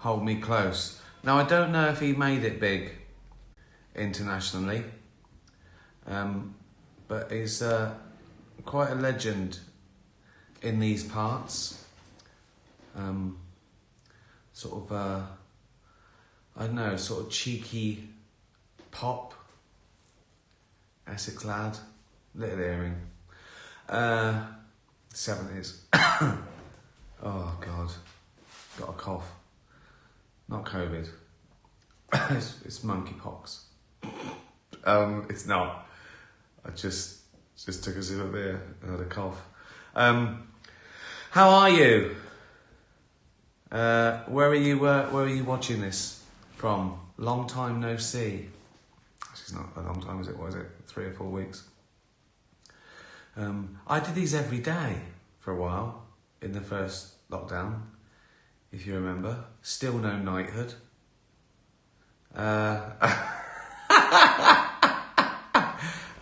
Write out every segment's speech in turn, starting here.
Hold Me Close. Now, I don't know if he made it big internationally, but he's quite a legend in these parts. Sort of, I don't know, sort of cheeky pop, Essex lad, little earring. 70s. Oh God, got a cough. Not COVID. It's monkeypox. It's not. I just took a sip of beer and had a cough. How are you? Where are you watching this from? Long time no see. Actually, it's not a long time, is it? What is it? 3 or 4 weeks. I did these every day for a while in the first lockdown, if you remember. Still no knighthood. I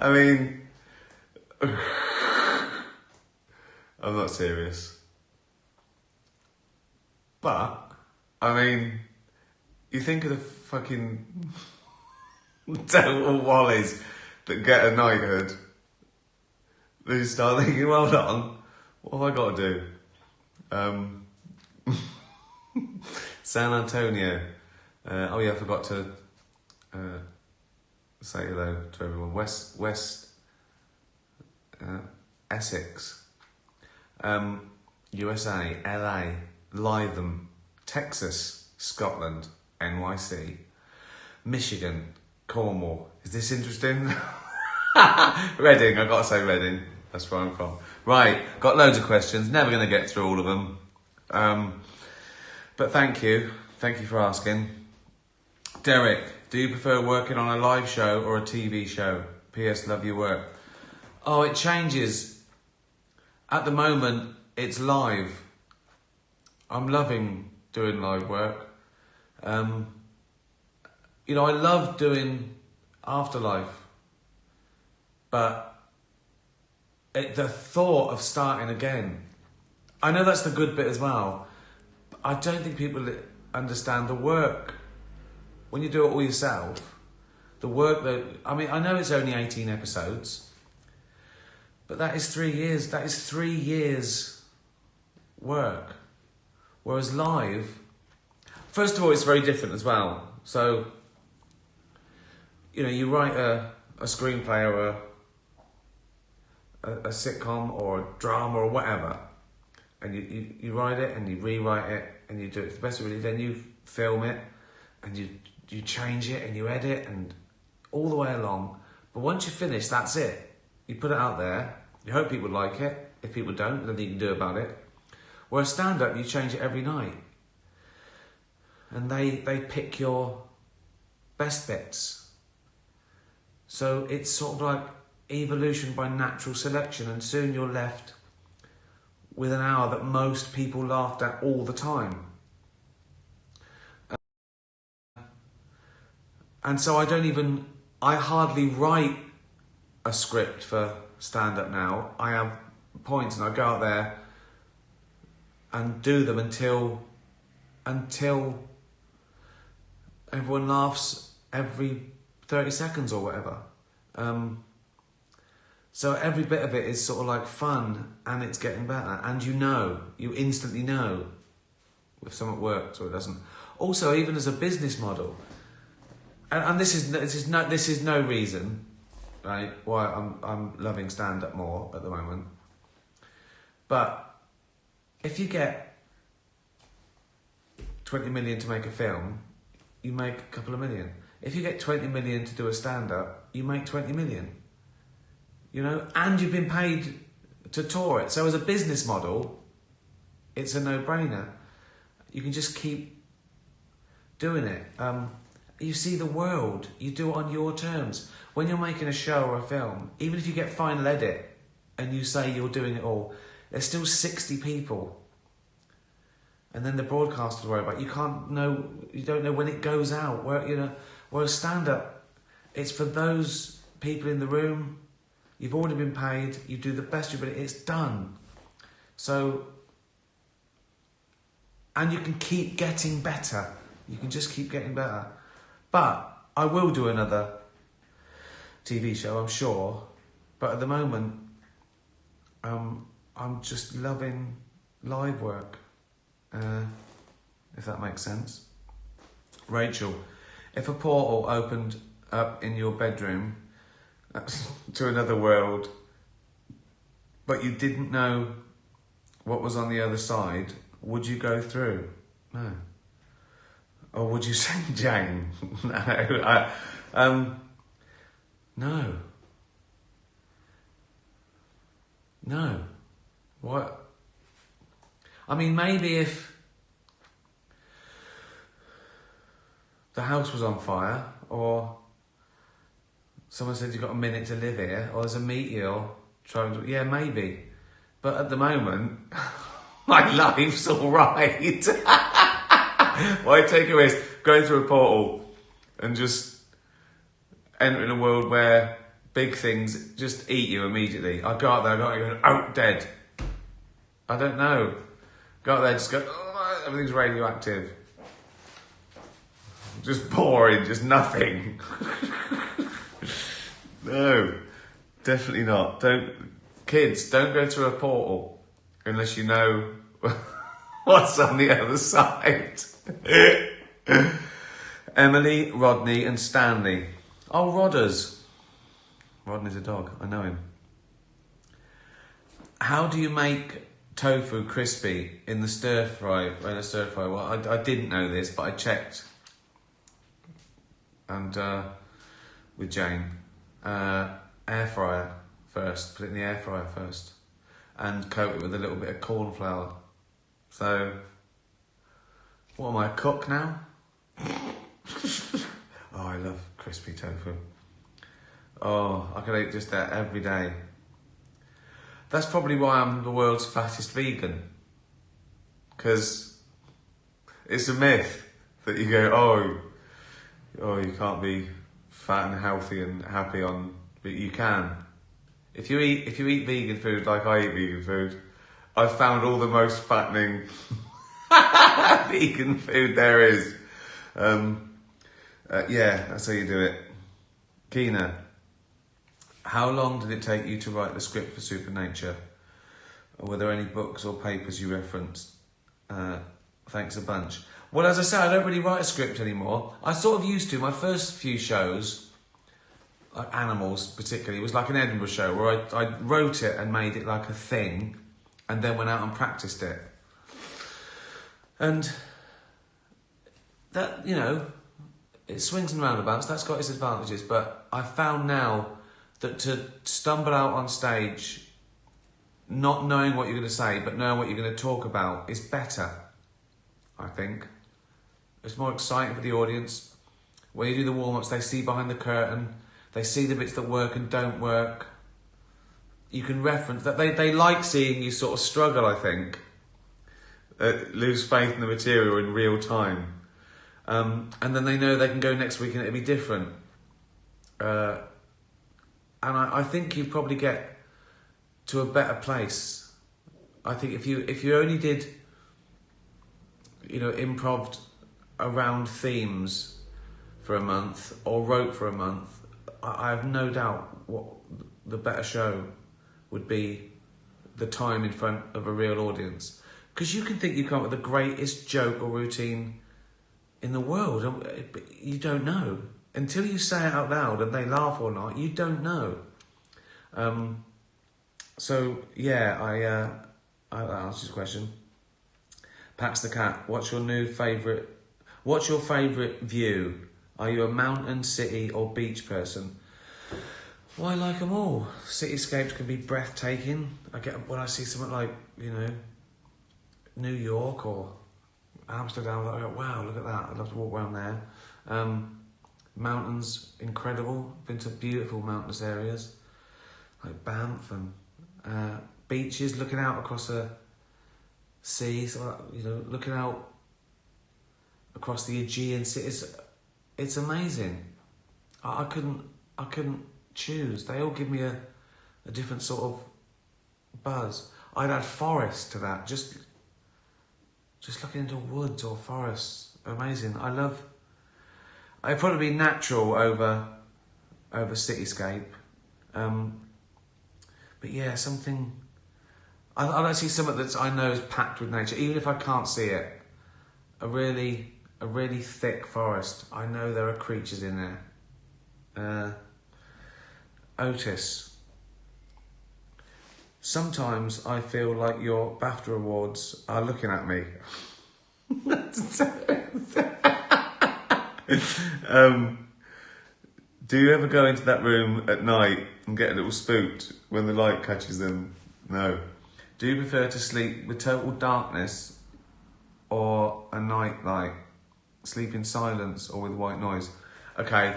mean, I'm not serious. But, I mean, you think of the fucking total wallies that get a knighthood. Then you start thinking, hold on, what have I got to do? San Antonio. Oh yeah, I forgot to say hello to everyone. West Essex, USA, LA, Lytham, Texas, Scotland, NYC, Michigan, Cornwall. Is this interesting? Reading, I gotta say Reading. That's where I'm from. Right, got loads of questions. Never going to get through all of them. But thank you. Thank you for asking. Derek, do you prefer working on a live show or a TV show? P.S. Love your work. Oh, it changes. At the moment, it's live. I'm loving doing live work. You know, I love doing Afterlife. But the thought of starting again, I know that's the good bit as well. But I don't think people understand the work. When you do it all yourself, the work that, I mean, I know it's only 18 episodes, but that is 3 years. That is 3 years work. Whereas live, first of all, it's very different as well. So, you know, you write a screenplay or a sitcom or a drama or whatever, and you write it and you rewrite it and you do it the best way. Then you film it and you change it and you edit and all the way along. But once you finish, that's it. You put it out there. You hope people like it. If people don't, then you can do about it. Whereas stand-up, you change it every night, and they pick your best bits. So it's sort of like evolution by natural selection, and soon you're left with an hour that most people laughed at all the time. And so I hardly write a script for stand-up now. I have points and I go out there and do them until everyone laughs every 30 seconds or whatever. So every bit of it is sort of like fun, and it's getting better. And you instantly know if something works or it doesn't. Also, even as a business model, and this is no reason, right, why I'm loving stand-up more at the moment. But if you get 20 million to make a film, you make a couple of million. If you get 20 million to do a stand-up, you make 20 million. You know, and you've been paid to tour it. So as a business model, it's a no-brainer. You can just keep doing it. You see the world. You do it on your terms. When you're making a show or a film, even if you get final edit and you say you're doing it all, there's still 60 people. And then the broadcasters worry about it. You don't know when it goes out. Whereas stand-up, it's for those people in the room. You've already been paid. You do the best you can. It's done. So And you can keep getting better. You can just keep getting better. But I will do another TV show, I'm sure. But at the moment, I'm just loving live work, if that makes sense. Rachel, if a portal opened up in your bedroom to another world, but you didn't know what was on the other side, would you go through? No. Or would you say Jane? No. No. No. What? I mean, maybe if the house was on fire, or someone said you've got a minute to live here, or there's a meteor trying to... Yeah, maybe. But at the moment, my life's all right. Why take a risk? Going through a portal and just entering a world where big things just eat you immediately. I go out there, go, dead. I don't know. Go out there, just go, oh, everything's radioactive. Just boring, just nothing. No, definitely not. Kids, don't go through a portal unless you know what's on the other side. Emily, Rodney and Stanley. Oh, Rodders. Rodney's a dog, I know him. How do you make tofu crispy in the stir fry? Well, I didn't know this, but I checked. And with Jane, air fryer first. Put it in the air fryer first, and coat it with a little bit of corn flour. So, what am I, a cook now? Oh, I love crispy tofu. Oh, I could eat just that every day. That's probably why I'm the world's fattest vegan. Because it's a myth that you go, oh, you can't be fat and healthy and happy on, but you can. If you eat vegan food like I eat vegan food, I've found all the most fattening vegan food there is. Yeah, that's how you do it. Keena, how long did it take you to write the script for Supernature? Or were there any books or papers you referenced? Thanks a bunch. Well, as I said, I don't really write a script anymore. I sort of used to. My first few shows, like Animals particularly, was like an Edinburgh show where I wrote it and made it like a thing and then went out and practiced it. And that, it swings and roundabouts. That's got its advantages. But I found now that to stumble out on stage, not knowing what you're going to say, but knowing what you're going to talk about is better, I think. It's more exciting for the audience. When you do the warm-ups, they see behind the curtain. They see the bits that work and don't work. You can reference that. They like seeing you sort of struggle, I think. Lose faith in the material in real time. And then they know they can go next week and it'll be different. And I think you probably get to a better place. I think if you only did, improv around themes for a month or wrote for a month, I have no doubt what the better show would be the time in front of a real audience. Because you can think you come up with the greatest joke or routine in the world, but you don't know. Until you say it out loud and they laugh or not, you don't know. So, yeah, I answered your question. Pax the Cat, what's your favourite view? Are you a mountain, city or beach person? Well, I like them all. Cityscapes can be breathtaking. When I see something like, New York or Amsterdam, I go, wow, look at that. I'd love to walk around there. Mountains, incredible. Been to beautiful mountainous areas like Banff, and beaches, looking out across a sea, looking out across the Aegean Sea. It's amazing. I couldn't choose. They all give me a different sort of buzz. I'd add forest to that, just just looking into woods or forests. Amazing. I'd probably be natural over cityscape. But yeah, I like to see something that I know is packed with nature, even if I can't see it. A really thick forest. I know there are creatures in there. Otis. Sometimes I feel like your BAFTA awards are looking at me. Do you ever go into that room at night and get a little spooked when the light catches them? No. Do you prefer to sleep with total darkness or a night light? Sleep in silence or with white noise? Okay,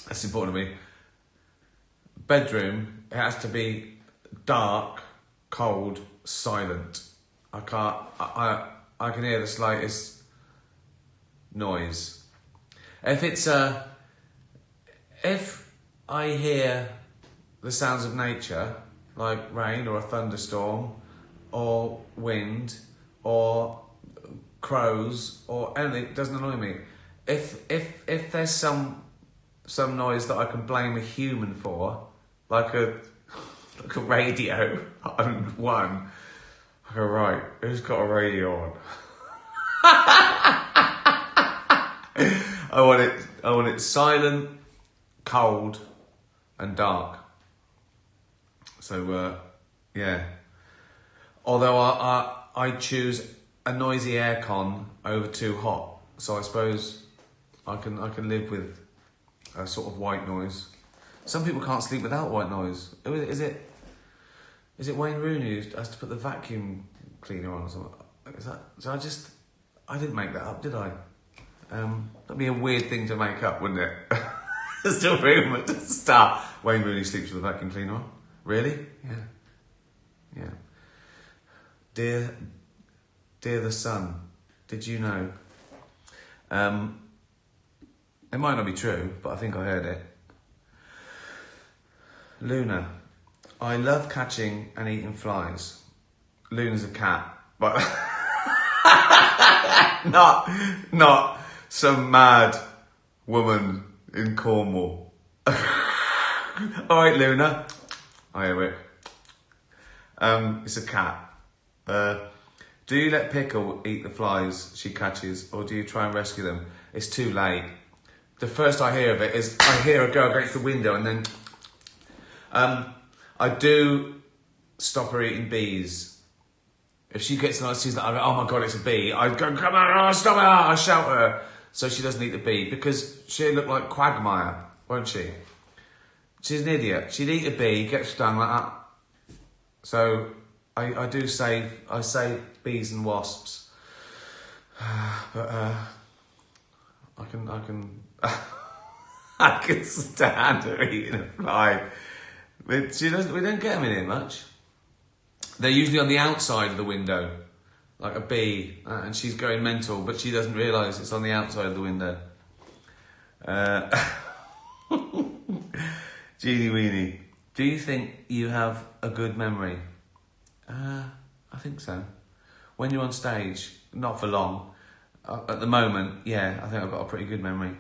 that's important to me. Bedroom, it has to be dark, cold, silent. I can hear the slightest noise. If I hear the sounds of nature, like rain or a thunderstorm, or wind, or crows, or anything, it doesn't annoy me. If there's some noise that I can blame a human for, like a radio on one, I go, right, who's got a radio on? I want it silent, cold, and dark. So yeah. Although I choose a noisy aircon over too hot, so I suppose I can live with a sort of white noise. Some people can't sleep without white noise. Is it Wayne Rooney who has to put the vacuum cleaner on or something? Is that? So I didn't make that up, did I? That'd be a weird thing to make up, wouldn't it? There's still rumour to start. Wayne Rooney sleeps with a vacuum cleaner on. Really? Yeah. Dear the Sun, did you know? It might not be true, but I think I heard it. Luna, I love catching and eating flies. Luna's a cat, but not some mad woman in Cornwall. All right, Luna. Hi, Eric. It's a cat. Do you let Pickle eat the flies she catches, or do you try and rescue them? It's too late. The first I hear of it is I hear her go against the window, and then I do stop her eating bees. If she gets nice, she's like, oh my God, it's a bee. I go, come on, stop her! I shout at her so she doesn't eat the bee, because she'll look like Quagmire, won't she? She's an idiot. She'd eat a bee, get stung like that. So I say bees and wasps, but I can I can stand her eating a fly. But we don't get them in here much. They're usually on the outside of the window, like a bee, and she's going mental, but she doesn't realise it's on the outside of the window. Jeannie Weenie, do you think you have a good memory? I think so. When you're on stage, not for long. At the moment, yeah, I think I've got a pretty good memory.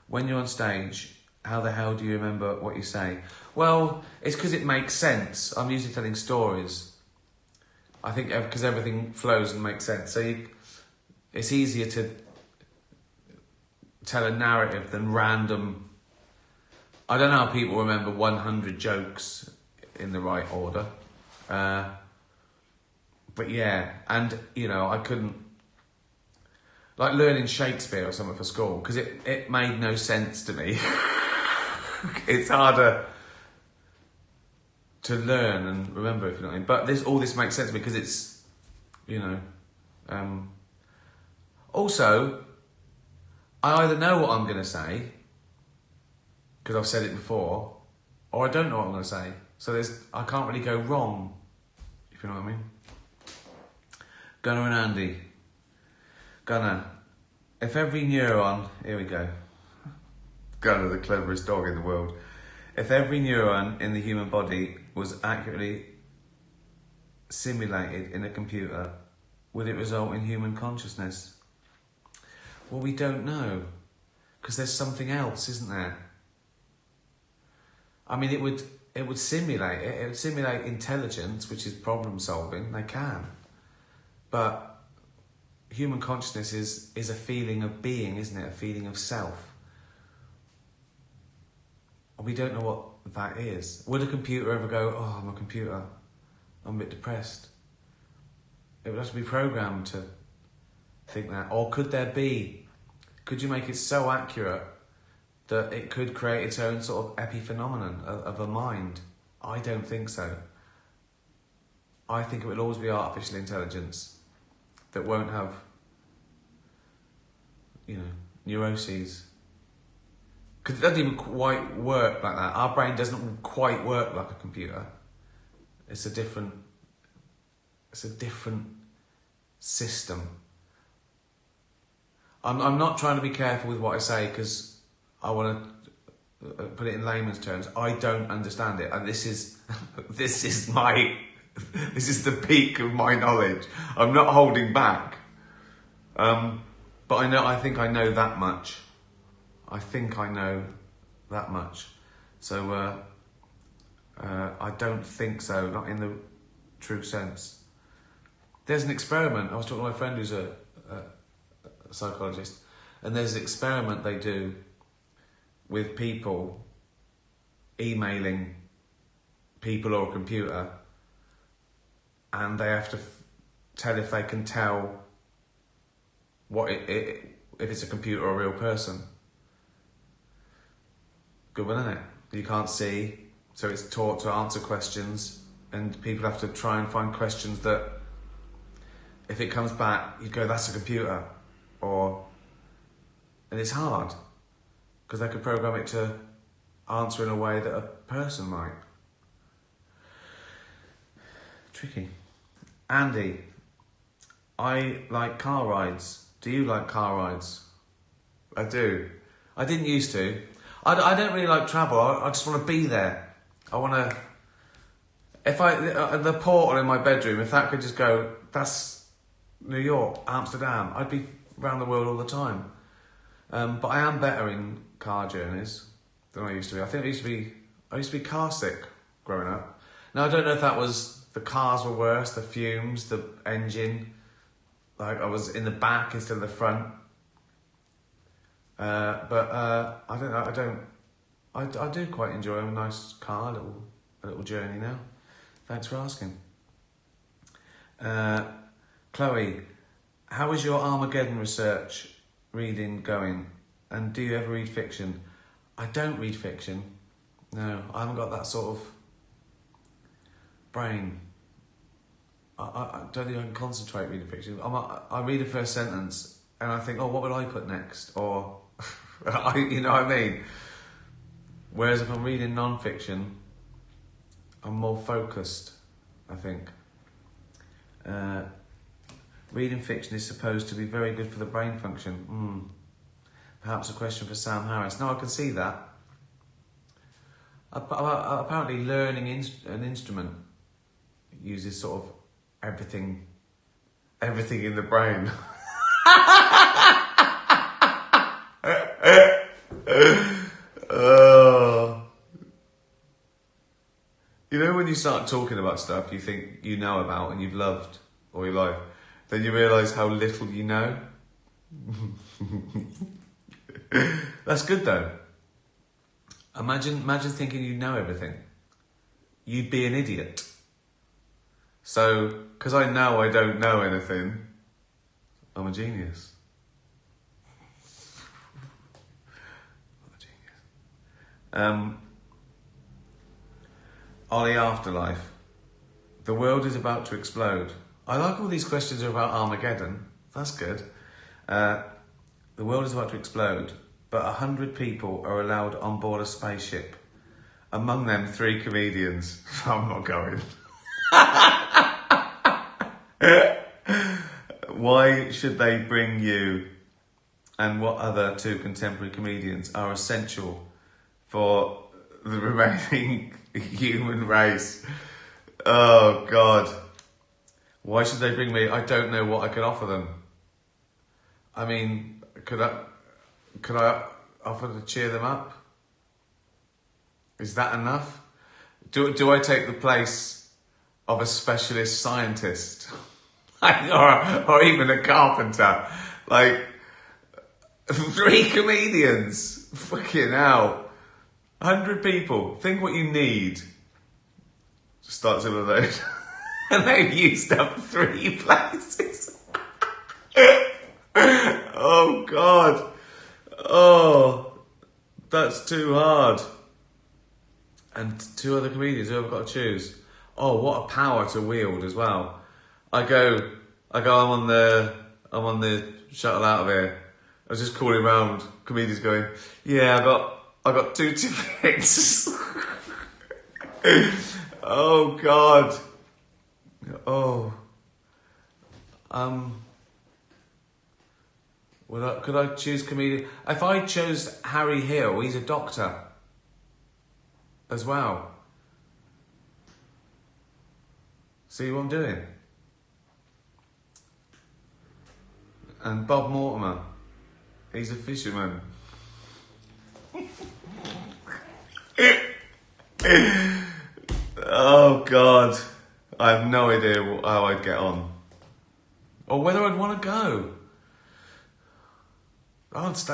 When you're on stage, how the hell do you remember what you say? Well, it's because it makes sense. I'm usually telling stories. I think because everything flows and makes sense. So it's easier to tell a narrative than random. I don't know how people remember 100 jokes in the right order. But yeah, and I couldn't, like learning Shakespeare or something for school, because it made no sense to me. It's harder to learn and remember, if you know what I mean. But all this makes sense because it's, also, I either know what I'm going to say, because I've said it before, or I don't know what I'm going to say. So I can't really go wrong, if you know what I mean. Gunnar and Andy. Gunnar, if every neuron, here we go. Gunnar, the cleverest dog in the world. If every neuron in the human body was accurately simulated in a computer, Would it result in human consciousness? Well, we don't know, because there's something else, isn't there? I mean, it would simulate it. It would simulate intelligence, which is problem solving. They can, but human consciousness is a feeling of being, isn't it? A feeling of self. We don't know what that is. Would a computer ever go, oh, I'm a computer, I'm a bit depressed? It would have to be programmed to think that. Or could you make it so accurate that it could create its own sort of epiphenomenon of a mind? I don't think so. I think it will always be artificial intelligence that won't have, neuroses. Because it doesn't even quite work like that. Our brain doesn't quite work like a computer. It's a different system. I'm not trying to be careful with what I say, because I want to put it in layman's terms. I don't understand it, and this is the peak of my knowledge. I'm not holding back, but I think I know that much. So I don't think so, not in the true sense. There's an experiment. I was talking to my friend who's a psychologist, and there's an experiment they do with people emailing people or a computer, and they have to tell if they can tell what if it's a computer or a real person. Good one, isn't it? You can't see, so it's taught to answer questions, and people have to try and find questions that, if it comes back, you go, that's a computer. And it's hard, because they could program it to answer in a way that a person might. Tricky. Andy, I like car rides. Do you like car rides? I do. I didn't used to. I don't really like travel. I just want to be there. I want to... the portal in my bedroom, if that could just go, that's New York, Amsterdam, I'd be around the world all the time. But I am better in car journeys than I used to be. I think I used to be car sick growing up. Now, I don't know if that was the cars were worse, the fumes, the engine. Like, I was in the back instead of the front. But I don't know. I do quite enjoy a nice car, a little journey now. Thanks for asking. Chloe, how is your Armageddon research reading going? And do you ever read fiction? I don't read fiction. No, I haven't got that sort of brain. I don't think I can concentrate reading fiction. I read the first sentence and I think, oh, what would I put next? Or, you know what I mean? Whereas if I'm reading non-fiction, I'm more focused, I think. Reading fiction is supposed to be very good for the brain function. Perhaps a question for Sam Harris. No, I can see that. Apparently learning an instrument uses sort of everything in the brain. You know, when you start talking about stuff you think you know about and you've loved all your life, then you realise how little you know. That's good though. Imagine thinking you know everything. You'd be an idiot. So, because I know I don't know anything, I'm a genius. Ollie Afterlife. The world is about to explode. I like all these questions about Armageddon. That's good. The world is about to explode, but 100 people are allowed on board a spaceship. Among them, 3 comedians. I'm not going. Why should they bring you, and what other 2 contemporary comedians are essential for the remaining human race? Oh, God. Why should they bring me? I don't know what I could offer them. I mean, could I offer to cheer them up? Is that enough? Do I take the place of a specialist scientist? or even a carpenter? Like, 3 comedians? Fucking hell. 100 people. Think what you need. Start some of those. And they've used up 3 places. Oh, God. Oh, that's too hard. And 2 other comedians who I've got to choose. Oh, what a power to wield as well. I'm on the shuttle out of here. I was just calling around comedians going, yeah, I got 2 tickets. Oh, God. Oh. Could I choose comedian? If I chose Harry Hill, he's a doctor as well. See what I'm doing? And Bob Mortimer, he's a fisherman. Oh, God. I have no idea how I'd get on. Or whether I'd want to go.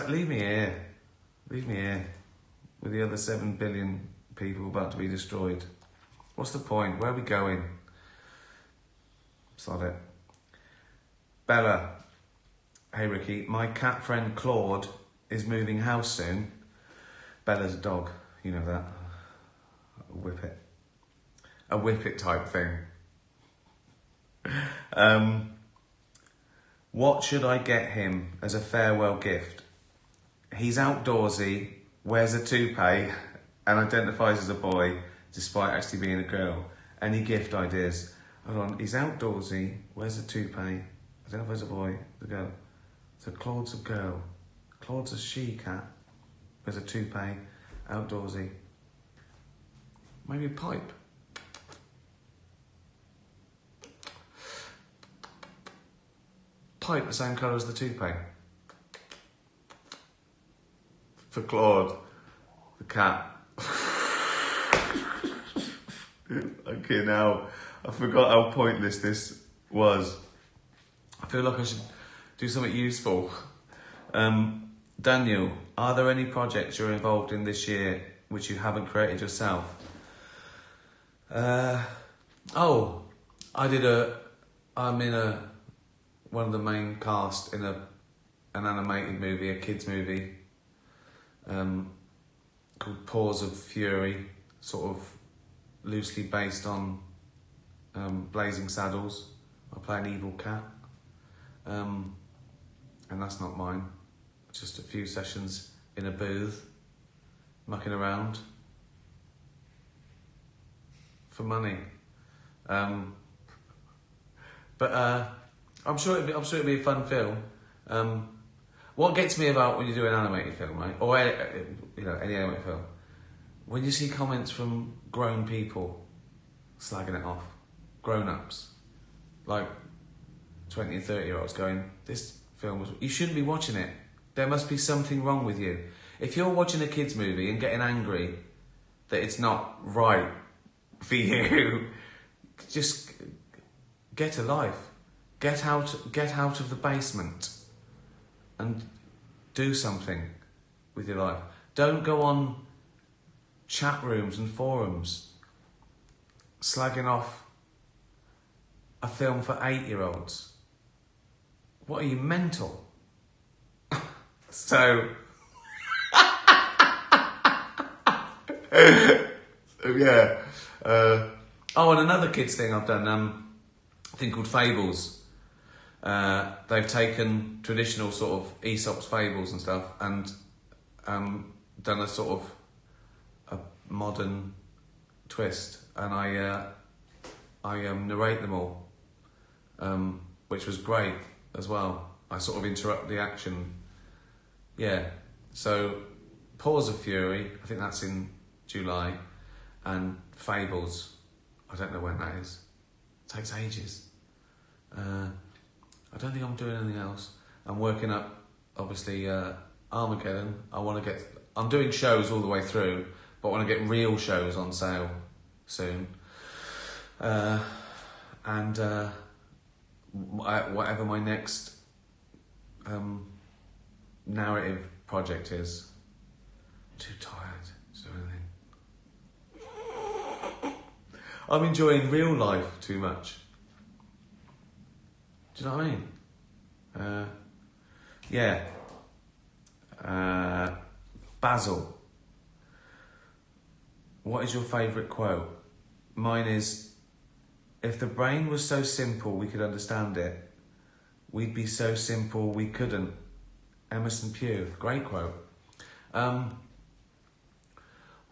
Leave me here. Leave me here. With the other 7 billion people about to be destroyed. What's the point? Where are we going? Sod it. Bella. Hey, Ricky. My cat friend Claude is moving house soon. Bella's a dog. You know that. A whippet. A whippet type thing. What should I get him as a farewell gift? He's outdoorsy, wears a toupee, and identifies as a boy, despite actually being a girl. Any gift ideas? Hold on, he's outdoorsy, wears a toupee, identifies as a boy, the girl. So Claude's a girl. Claude's a she-cat, wears a toupee, outdoorsy. Maybe a pipe. Pipe the same colour as the toupee. For Claude, the cat. Okay, now I forgot how pointless this was. I feel like I should do something useful. Daniel, are there any projects you're involved in this year which you haven't created yourself? I'm in one of the main cast in an animated movie, a kids movie, called Paws of Fury, sort of loosely based on Blazing Saddles. I play an evil cat, and that's not mine. Just a few sessions in a booth, mucking around for money. But I'm sure it'd be a fun film. What gets me about when you do an animated film, right, or any animated film, when you see comments from grown people slagging it off, grown-ups, like 20 and 30-year-olds going, this film you shouldn't be watching it. There must be something wrong with you. If you're watching a kids movie and getting angry that it's not right for you, just get a life. Get out of the basement and do something with your life. Don't go on chat rooms and forums slagging off a film for 8-year-olds. What are you, mental? So yeah. And another kids thing I've done, a thing called Fables. They've taken traditional sort of Aesop's fables and stuff and done a sort of a modern twist, and I narrate them all, which was great as well. I sort of interrupt the action. Yeah, so Paws of Fury, I think that's in July, and Fables, I don't know when that is. It takes ages. I don't think I'm doing anything else. I'm working up, obviously, Armageddon. I'm doing shows all the way through, but I want to get real shows on sale soon. And whatever my next narrative project is. Too tired to do anything. I'm enjoying real life too much. Do you know what I mean? Yeah. Basil. What is your favourite quote? Mine is, if the brain was so simple we could understand it, we'd be so simple we couldn't. Emerson Pugh. Great quote. What's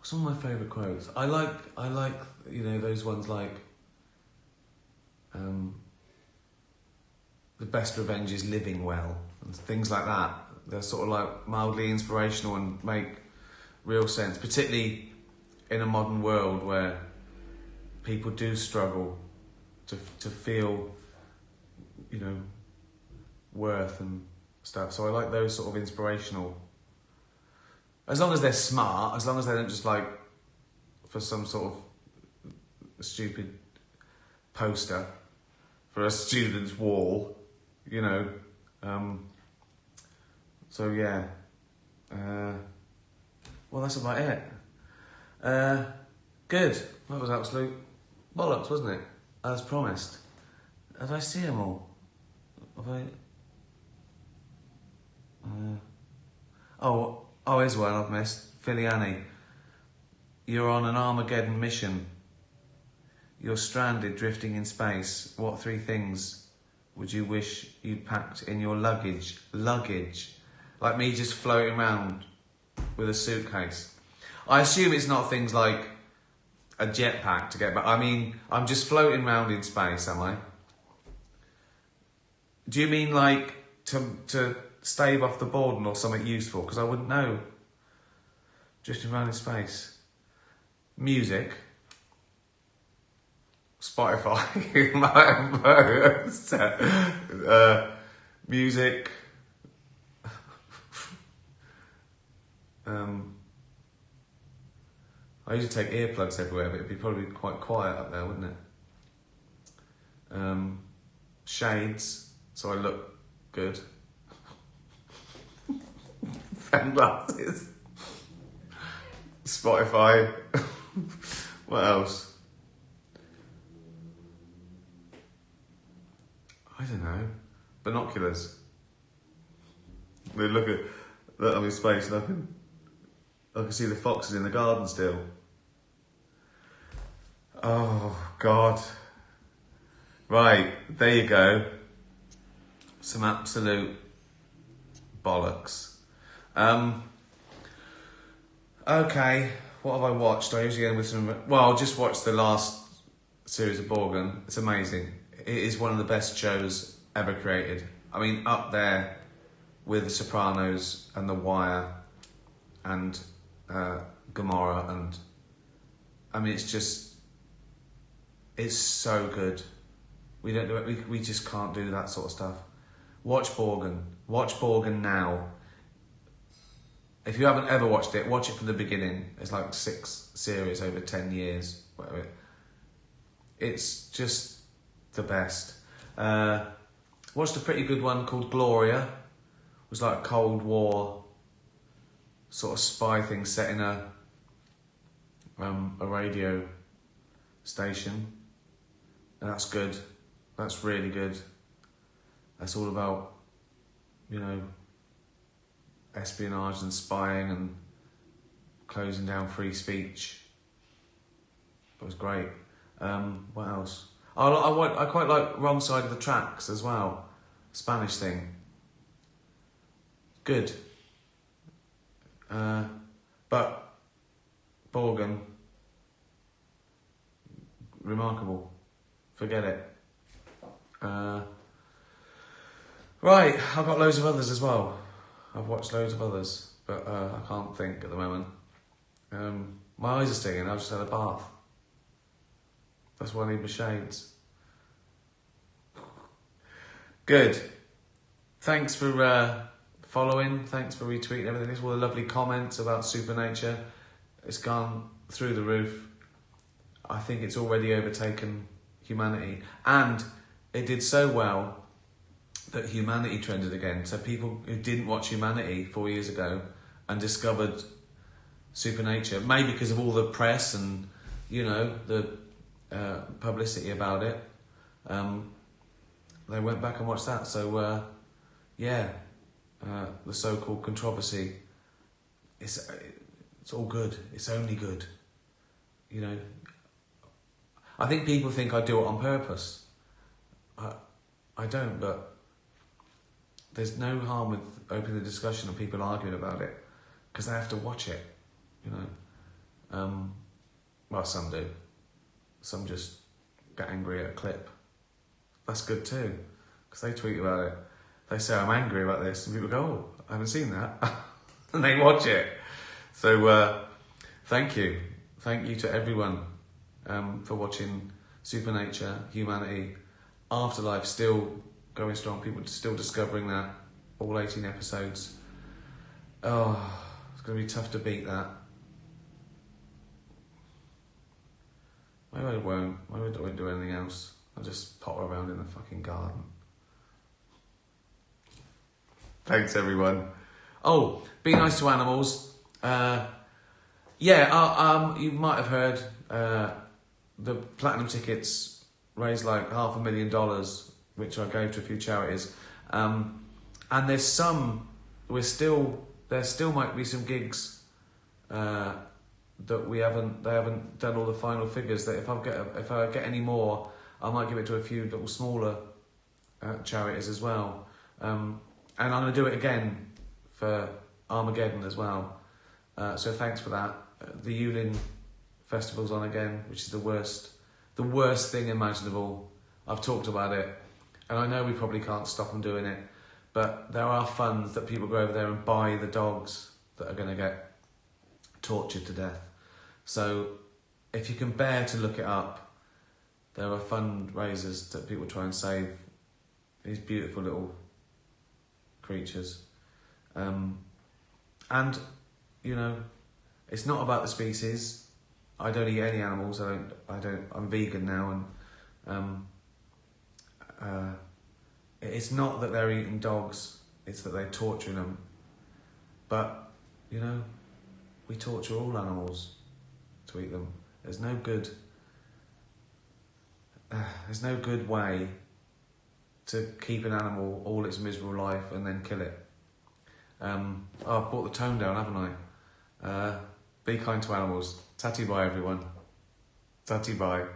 some of my favourite quotes? I like, those ones like, the best revenge is living well, and things like that. They're sort of like mildly inspirational and make real sense, particularly in a modern world where people do struggle to feel, worth and stuff. So I like those sort of inspirational. As long as they're smart, as long as they don't just like for some sort of stupid poster for a student's wall, So yeah. Well, that's about it. Good. That was absolute bollocks, wasn't it? As promised. Did I see them all? Have I? Here's one I've missed. Filiani. You're on an Armageddon mission. You're stranded, drifting in space. What 3 things would you wish you'd packed in your luggage? Luggage. Like me just floating around with a suitcase. I assume it's not things like a jetpack to get back. I mean, I'm just floating around in space, am I? Do you mean like to stave off the boredom or something useful? Because I wouldn't know. Drifting around in space. Music. Spotify. Music. I usually take earplugs everywhere, but it'd be probably quite quiet up there, wouldn't it? Shades, so I look good. Sunglasses. Spotify. What else? I don't know. Binoculars. They look I'm in space and I can see the foxes in the garden still. Oh, God. Right, there you go. Some absolute bollocks. Okay, what have I watched? I usually end with I just watched the last series of Borgen. It's amazing. It is one of the best shows ever created. I mean, up there with The Sopranos and The Wire and Gomorrah, and I mean, it's so good. We don't do it. We just can't do that sort of stuff. Watch Borgen. Watch Borgen now. If you haven't ever watched it, watch it from the beginning. It's like 6 series over 10 years. Whatever. It's just the best. Watched a pretty good one called Gloria. It was like a Cold War sort of spy thing set in a radio station. And that's good. That's really good. That's all about, espionage and spying and closing down free speech. It was great. What else? I quite like Wrong Side of the Tracks as well. Spanish thing. Good. But Borgen, remarkable. Forget it. Right, I've got loads of others as well. I've watched loads of others, but I can't think at the moment. My eyes are stinging. I've just had a bath. That's why I need my shades. Good. Thanks for following. Thanks for retweeting everything. There's all the lovely comments about Supernature. It's gone through the roof. I think it's already overtaken Humanity. And it did so well that Humanity trended again. So people who didn't watch Humanity 4 years ago and discovered Supernature, maybe because of all the press and, you know, the publicity about it, they went back and watched that. So, the so-called controversy, it's all good. It's only good. You know, I think people think I do it on purpose. I don't, but there's no harm with opening the discussion and people arguing about it, because they have to watch it, you know. Well, some do. Some just get angry at a clip. That's good too, because they tweet about it. They say, I'm angry about this, and people go, oh, I haven't seen that. And they watch it. So, thank you. Thank you to everyone for watching Supernature, Humanity, Afterlife still going strong. People still discovering that. All 18 episodes. Oh, it's going to be tough to beat that. Maybe I won't. Maybe I won't do anything else. I'll just potter around in the fucking garden. Thanks, everyone. Oh, be nice to animals. You might have heard the platinum tickets raised like $500,000, which I gave to a few charities. And there's some, there still might be some gigs that they haven't done all the final figures. That if I get any more, I might give it to a few little smaller charities as well. And I'm going to do it again for Armageddon as well. So thanks for that. The Yulin Festival's on again, which is the worst thing imaginable. I've talked about it, and I know we probably can't stop them doing it, but there are funds that people go over there and buy the dogs that are going to get tortured to death. So if you can bear to look it up, there are fundraisers that people try and save these beautiful little creatures. And, you know, it's not about the species. I don't eat any animals. I'm vegan now, and it's not that they're eating dogs, it's that they're torturing them. But, you know, we torture all animals to eat them. There's no good way to keep an animal all its miserable life and then kill it. I've brought the tone down, haven't I? Be kind to animals. Tatty bye, everyone. Tatty bye.